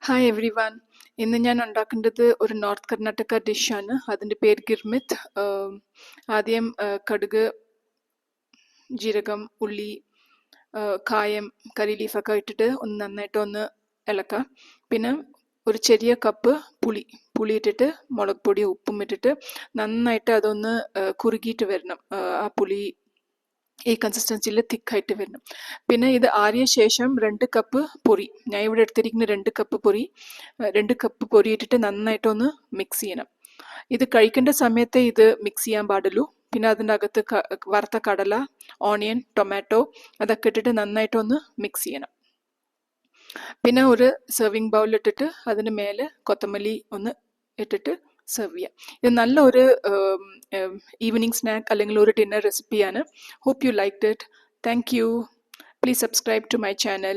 Hi every one. ഇന്ന് ഞാൻ ഉണ്ടാക്കേണ്ടത് ഒരു നോർത്ത് കർണാടക ഡിഷാണ്. അതിൻ്റെ പേര് ഗിർമിത്ത്. ആദ്യം കടുക്, ജീരകം, ഉള്ളി, കായം, കറി ലീഫൊക്കെ ഇട്ടിട്ട് ഒന്ന് നന്നായിട്ട് ഇളക്കാം. പിന്നെ ഒരു ചെറിയ കപ്പ് പുളി ഇട്ടിട്ട് മുളക് പൊടി ഉപ്പും ഇട്ടിട്ട് നന്നായിട്ട് അതൊന്ന് കുറുകിയിട്ട് വരണം. ആ പുളി ഈ കൺസിസ്റ്റൻസിയിൽ തിക്കായിട്ട് വരണം. പിന്നെ ഇത് ആറിയ ശേഷം 2 കപ്പ് പൊടി, ഞാൻ ഇവിടെ എടുത്തിരിക്കുന്ന 2 കപ്പ് പൊടി, 2 കപ്പ് പൊടി ഇട്ടിട്ട് നന്നായിട്ടൊന്ന് മിക്സ് ചെയ്യണം. ഇത് കഴിക്കേണ്ട സമയത്ത് ഇത് മിക്സ് ചെയ്യാൻ പാടുള്ളൂ. പിന്നെ അതിൻ്റെ അകത്ത് വറുത്ത കടല, ഓണിയൻ, ടൊമാറ്റോ അതൊക്കെ ഇട്ടിട്ട് നന്നായിട്ടൊന്ന് മിക്സ് ചെയ്യണം. പിന്നെ ഒരു സെർവിങ് ബൗൾ ഇട്ടിട്ട് അതിന് മേലെ കൊത്തമല്ലി ഒന്ന് ഇട്ടിട്ട് സെർവ് ചെയ്യാം. ഇത് നല്ലൊരു ഈവനിങ് സ്നാക്ക് അല്ലെങ്കിൽ ഒരു ഡിന്നർ റെസിപ്പിയാണ്. Hope you liked it. Thank you. Please subscribe to my channel.